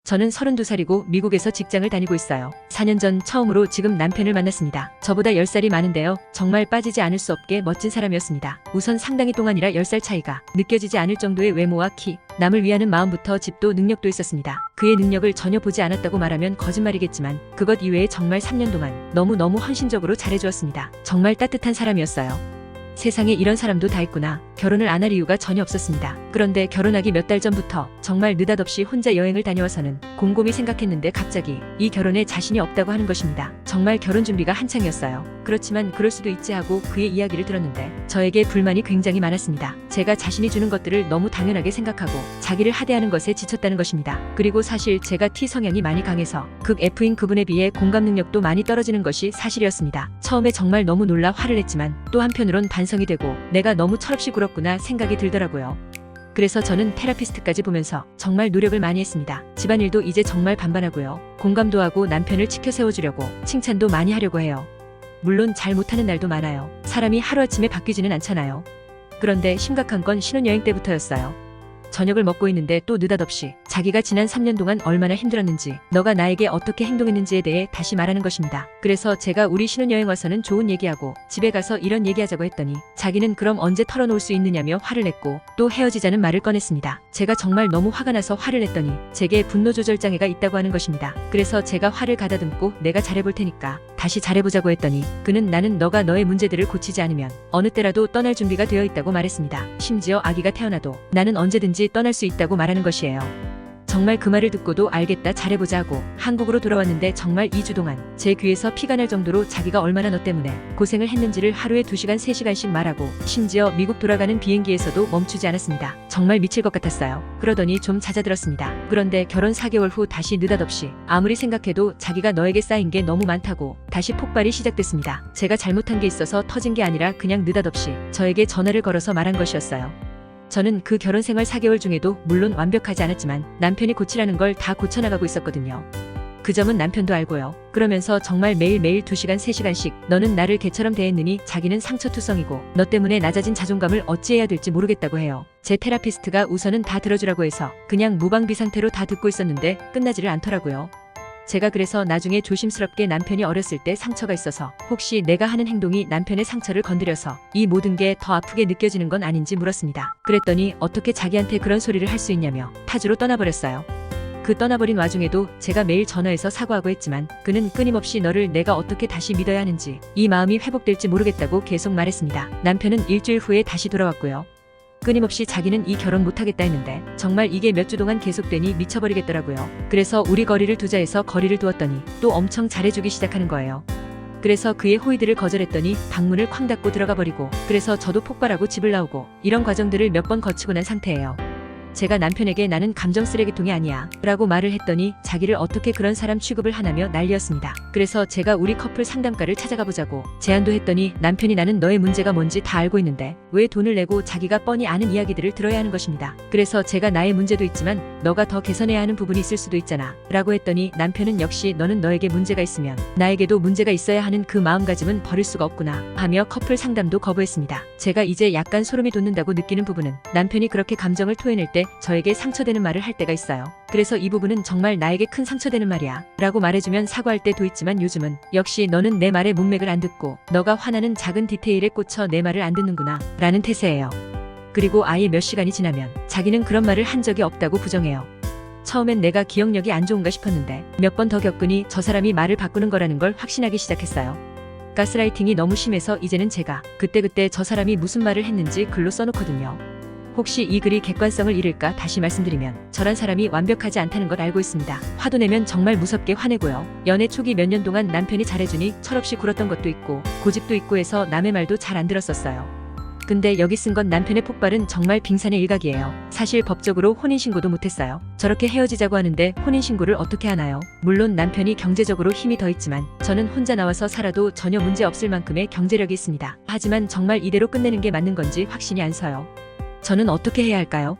저는 32살이고 미국에서 직장을 다니고 있어요. 4년 전 처음으로 지금 남편을 만났습니다. 저보다 10살이 많은데요. 정말 빠지지 않을 수 없게 멋진 사람이었습니다. 우선 상당히 동안이라 10살 차이가 느껴지지 않을 정도의 외모와 키, 남을 위하는 마음부터 집도 능력도 있었습니다. 그의 능력을 전혀 보지 않았다고 말하면 거짓말이겠지만 그것 이외에 정말 3년 동안 너무너무 헌신적으로 잘해주었습니다. 정말 따뜻한 사람이었어요. 세상에 이런 사람도 다 있구나. 결혼을 안 할 이유가 전혀 없었습니다. 그런데 결혼하기 몇 달 전부터 정말 느닷없이 혼자 여행을 다녀와서는 곰곰이 생각했는데 갑자기 이 결혼에 자신이 없다고 하는 것입니다. 정말 결혼 준비가 한창이었어요. 그렇지만 그럴 수도 있지 하고 그의 이야기를 들었는데 저에게 불만이 굉장히 많았습니다. 제가 자신이 주는 것들을 너무 당연하게 생각하고 자기를 하대하는 것에 지쳤다는 것입니다. 그리고 사실 제가 T 성향이 많이 강해서 극 F인 그분에 비해 공감 능력도 많이 떨어지는 것이 사실이었습니다. 처음에 정말 너무 놀라 화를 냈지만 또 한편으론 반성이 되고 내가 너무 철없이 굴었구나 생각이 들더라고요. 그래서 저는 테라피스트까지 보면서 정말 노력을 많이 했습니다. 집안일도 이제 정말 반반하고요. 공감도 하고 남편을 치켜 세워주려고 칭찬도 많이 하려고 해요. 물론 잘 못하는 날도 많아요. 사람이 하루아침에 바뀌지는 않잖아요. 그런데 심각한 건 신혼여행 때부터였어요. 저녁을 먹고 있는데 또 느닷없이 자기가 지난 3년 동안 얼마나 힘들었는지 너가 나에게 어떻게 행동했는지에 대해 다시 말하는 것입니다. 그래서 제가 우리 신혼여행 와서는 좋은 얘기하고 집에 가서 이런 얘기하자고 했더니 자기는 그럼 언제 털어놓을 수 있느냐며 화를 냈고 또 헤어지자는 말을 꺼냈습니다. 제가 정말 너무 화가 나서 화를 냈더니 제게 분노 조절 장애가 있다고 하는 것입니다. 그래서 제가 화를 가다듬고 내가 잘해볼 테니까 다시 잘해보자고 했더니 그는 나는 너가 너의 문제들을 고치지 않으면 어느 때라도 떠날 준비가 되어 있다고 말했습니다. 심지어 아기가 태어나도 나는 언제든지 떠날 수 있다고 말하는 것이에요. 정말 그 말을 듣고도 알겠다 잘해보자 하고 한국으로 돌아왔는데 정말 2주 동안 제 귀에서 피가 날 정도로 자기가 얼마나 너 때문에 고생을 했는지를 하루에 2시간 3시간씩 말하고 심지어 미국 돌아가는 비행기에서도 멈추지 않았습니다. 정말 미칠 것 같았어요. 그러더니 좀 잦아들었습니다. 그런데 결혼 4개월 후 다시 느닷없이 아무리 생각해도 자기가 너에게 쌓인 게 너무 많다고 다시 폭발이 시작됐습니다. 제가 잘못한 게 있어서 터진 게 아니라 그냥 느닷없이 저에게 전화를 걸어서 말한 것이었어요. 저는 그 결혼 생활 4개월 중에도 물론 완벽하지 않았지만 남편이 고치라는 걸 다 고쳐나가고 있었거든요. 그 점은 남편도 알고요. 그러면서 정말 매일매일 2시간 3시간씩 너는 나를 개처럼 대했느니 자기는 상처투성이고 너 때문에 낮아진 자존감을 어찌해야 될지 모르겠다고 해요. 제 테라피스트가 우선은 다 들어주라고 해서 그냥 무방비 상태로 다 듣고 있었는데 끝나지를 않더라고요. 제가 그래서 나중에 조심스럽게 남편이 어렸을 때 상처가 있어서 혹시 내가 하는 행동이 남편의 상처를 건드려서 이 모든 게 더 아프게 느껴지는 건 아닌지 물었습니다. 그랬더니 어떻게 자기한테 그런 소리를 할 수 있냐며 타주로 떠나버렸어요. 그 떠나버린 와중에도 제가 매일 전화해서 사과하고 했지만 그는 끊임없이 너를 내가 어떻게 다시 믿어야 하는지 이 마음이 회복될지 모르겠다고 계속 말했습니다. 남편은 일주일 후에 다시 돌아왔고요. 끊임없이 자기는 이 결혼 못하겠다 했는데 정말 이게 몇 주 동안 계속되니 미쳐버리겠더라고요. 그래서 우리 거리를 두자 해서 거리를 두었더니 또 엄청 잘해주기 시작하는 거예요. 그래서 그의 호의들을 거절했더니 방문을 쾅 닫고 들어가 버리고 그래서 저도 폭발하고 집을 나오고 이런 과정들을 몇 번 거치고 난 상태예요. 제가 남편에게 나는 감정 쓰레기통이 아니야 라고 말을 했더니 자기를 어떻게 그런 사람 취급을 하나며 난리였습니다. 그래서 제가 우리 커플 상담가를 찾아가 보자고 제안도 했더니 남편이 나는 너의 문제가 뭔지 다 알고 있는데 왜 돈을 내고 자기가 뻔히 아는 이야기들을 들어야 하는 것입니다. 그래서 제가 나의 문제도 있지만 너가 더 개선해야 하는 부분이 있을 수도 있잖아 라고 했더니 남편은 역시 너는 너에게 문제가 있으면 나에게도 문제가 있어야 하는 그 마음가짐은 버릴 수가 없구나 하며 커플 상담도 거부했습니다. 제가 이제 약간 소름이 돋는다고 느끼는 부분은 남편이 그렇게 감정을 토해낼 때 저에게 상처되는 말을 할 때가 있어요. 그래서 이 부분은 정말 나에게 큰 상처되는 말이야 라고 말해주면 사과할 때도 있지만 요즘은 역시 너는 내 말의 문맥을 안 듣고 너가 화나는 작은 디테일에 꽂혀 내 말을 안 듣는구나 라는 태세예요. 그리고 아예 몇 시간이 지나면 자기는 그런 말을 한 적이 없다고 부정해요. 처음엔 내가 기억력이 안 좋은가 싶었는데 몇 번 더 겪으니 저 사람이 말을 바꾸는 거라는 걸 확신하기 시작했어요. 가스라이팅이 너무 심해서 이제는 제가 그때그때 저 사람이 무슨 말을 했는지 글로 써놓거든요. 혹시 이 글이 객관성을 잃을까 다시 말씀드리면 저란 사람이 완벽하지 않다는 걸 알고 있습니다. 화도 내면 정말 무섭게 화내고요. 연애 초기 몇 년 동안 남편이 잘해주니 철없이 굴었던 것도 있고 고집도 있고 해서 남의 말도 잘 안 들었었어요. 근데 여기 쓴 건 남편의 폭발은 정말 빙산의 일각이에요. 사실 법적으로 혼인신고도 못했어요. 저렇게 헤어지자고 하는데 혼인신고를 어떻게 하나요? 물론 남편이 경제적으로 힘이 더 있지만 저는 혼자 나와서 살아도 전혀 문제 없을 만큼의 경제력이 있습니다. 하지만 정말 이대로 끝내는 게 맞는 건지 확신이 안 서요. 저는 어떻게 해야 할까요?